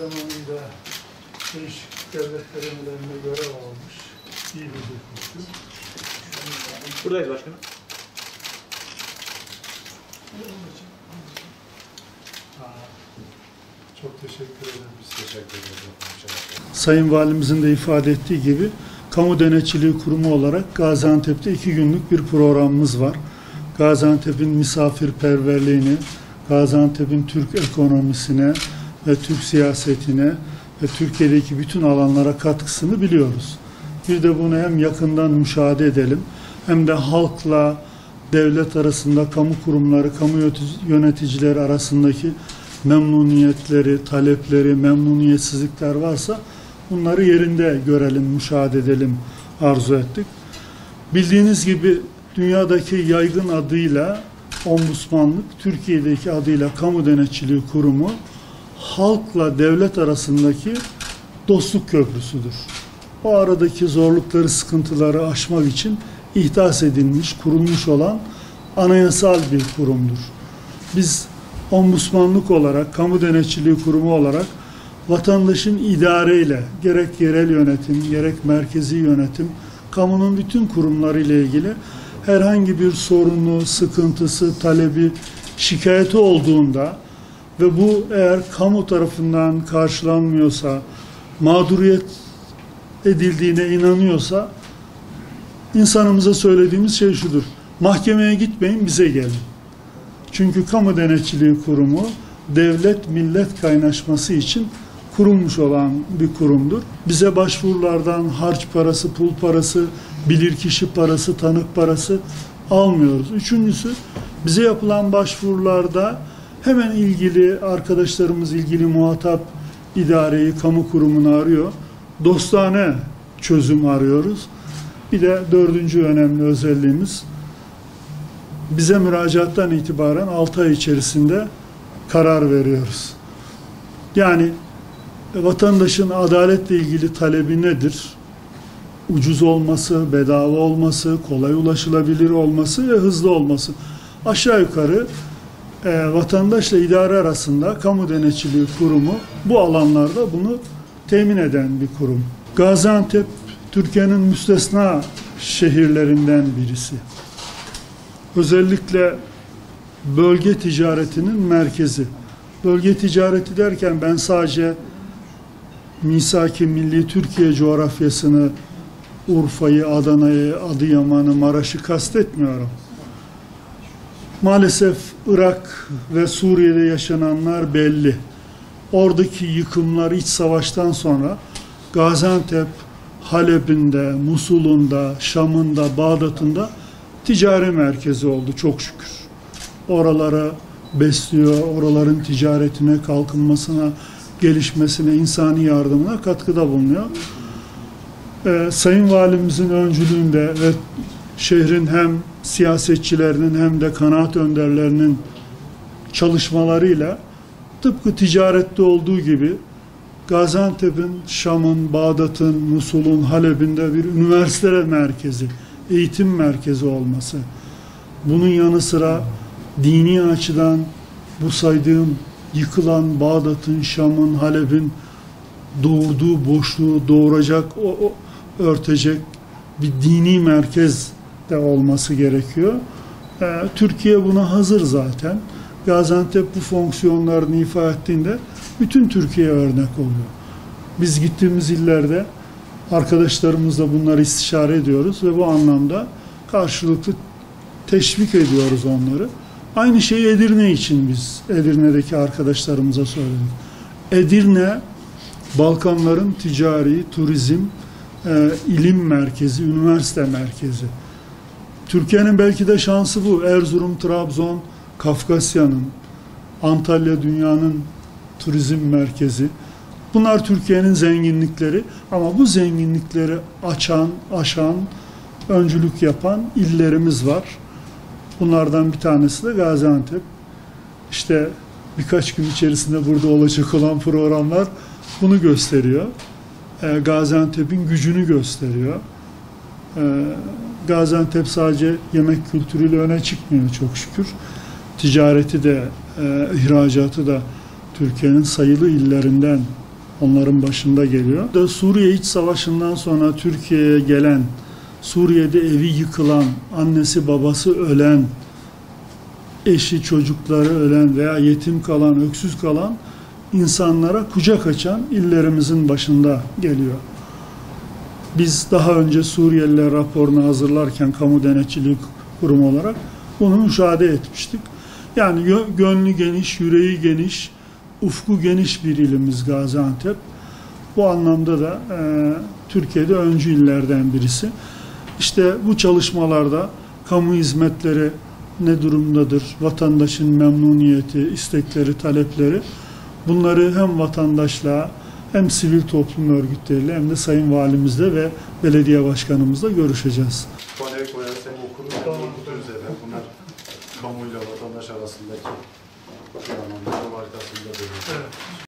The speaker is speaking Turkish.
zamanında değişik devlet kademelerinde görev almış. İyi bir hukukçu. Buradayız başkanım. Çok teşekkür ederim. Biz teşekkür ederiz. Sayın Valimizin de ifade ettiği gibi Kamu Denetçiliği Kurumu olarak Gaziantep'te 2 günlük bir programımız var. Gaziantep'in misafirperverliğini, Gaziantep'in Türk ekonomisine ve Türk siyasetine ve Türkiye'deki bütün alanlara katkısını biliyoruz. Bir de bunu hem yakından müşahede edelim hem de halkla devlet arasında, kamu kurumları, kamu yöneticileri arasındaki memnuniyetleri, talepleri, memnuniyetsizlikler varsa bunları yerinde görelim, müşahede edelim arzu ettik. Bildiğiniz gibi dünyadaki yaygın adıyla Ombudsmanlık, Türkiye'deki adıyla Kamu Denetçiliği Kurumu, halkla devlet arasındaki dostluk köprüsüdür. O aradaki zorlukları, sıkıntıları aşmak için ihdas edilmiş, kurulmuş olan anayasal bir kurumdur. Biz Ombudsmanlık olarak, Kamu Denetçiliği Kurumu olarak vatandaşın idareyle, gerek yerel yönetim, gerek merkezi yönetim, kamunun bütün kurumları ile ilgili herhangi bir sorunu, sıkıntısı, talebi, şikayeti olduğunda ve bu eğer kamu tarafından karşılanmıyorsa, mağduriyet edildiğine inanıyorsa, insanımıza söylediğimiz şey şudur: mahkemeye gitmeyin, bize gelin. Çünkü Kamu Denetçiliği Kurumu devlet-millet kaynaşması için kurulmuş olan bir kurumdur. Bize başvurulardan harç parası, pul parası, bilirkişi parası, tanık parası almıyoruz. Üçüncüsü, bize yapılan başvurularda hemen ilgili arkadaşlarımız, ilgili muhatap idareyi, kamu kurumunu arıyor. Dostane çözüm arıyoruz. Bir de dördüncü önemli özelliğimiz, bize müracaattan itibaren 6 ay içerisinde karar veriyoruz. Yani vatandaşın adaletle ilgili talebi nedir? Ucuz olması, bedava olması, kolay ulaşılabilir olması ve hızlı olması. Aşağı yukarı vatandaşla idare arasında Kamu Denetçiliği Kurumu bu alanlarda bunu temin eden bir kurum. Gaziantep, Türkiye'nin müstesna şehirlerinden birisi. Özellikle bölge ticaretinin merkezi. Bölge ticareti derken ben sadece Misak-ı Milli Türkiye coğrafyasını, Urfa'yı, Adana'yı, Adıyaman'ı, Maraş'ı kastetmiyorum. Maalesef Irak ve Suriye'de yaşananlar belli. Oradaki yıkımlar iç savaştan sonra Gaziantep, Halep'inde, Musul'unda, Şam'ında, Bağdat'ında ticari merkezi oldu çok şükür. Oralara besliyor, oraların ticaretine, kalkınmasına, gelişmesine, insani yardımına katkıda bulunuyor. Sayın Valimizin öncülüğünde ve şehrin hem siyasetçilerinin hem de kanaat önderlerinin çalışmalarıyla tıpkı ticarette olduğu gibi Gaziantep'in, Şam'ın, Bağdat'ın, Musul'un, Halep'in de bir üniversite merkezi, eğitim merkezi olması. Bunun yanı sıra dini açıdan bu saydığım yıkılan Bağdat'ın, Şam'ın, Halep'in doğurduğu boşluğu doğuracak, örtecek bir dini merkez de olması gerekiyor. Türkiye buna hazır zaten. Gaziantep bu fonksiyonlarını ifa ettiğinde bütün Türkiye'ye örnek oluyor. Biz gittiğimiz illerde arkadaşlarımızla bunları istişare ediyoruz ve bu anlamda karşılıklı teşvik ediyoruz onları. Aynı şeyi Edirne için biz Edirne'deki arkadaşlarımıza söyledik. Edirne, Balkanların ticari, turizm, ilim merkezi, üniversite merkezi. Türkiye'nin belki de şansı bu. Erzurum, Trabzon, Kafkasya'nın, Antalya dünyanın turizm merkezi. Bunlar Türkiye'nin zenginlikleri ama bu zenginlikleri aşan, öncülük yapan illerimiz var. Bunlardan bir tanesi de Gaziantep. İşte birkaç gün içerisinde burada olacak olan programlar bunu gösteriyor. Gaziantep'in gücünü gösteriyor. Gaziantep sadece yemek kültürüyle öne çıkmıyor çok şükür. Ticareti de, ihracatı da Türkiye'nin sayılı illerinden onların başında geliyor. Suriye İç Savaşı'ndan sonra Türkiye'ye gelen, Suriye'de evi yıkılan, annesi babası ölen, eşi çocukları ölen veya yetim kalan, öksüz kalan insanlara kucak açan illerimizin başında geliyor. Biz daha önce Suriyeliler raporunu hazırlarken Kamu Denetçiliği Kurumu olarak bunu müşahede etmiştik. Yani gönlü geniş, yüreği geniş, ufku geniş bir ilimiz Gaziantep. Bu anlamda da Türkiye'de öncü illerden birisi. İşte bu çalışmalarda kamu hizmetleri ne durumdadır, vatandaşın memnuniyeti, istekleri, talepleri, bunları hem vatandaşla hem sivil toplum örgütleriyle hem de Sayın Valimizle ve Belediye Başkanımızla görüşeceğiz. Panel koyarız hem okuruz hem okuturuz efendim. Bunlar kamuyla vatandaş arasındaki şu anlamda yol haritasında belirtiyor.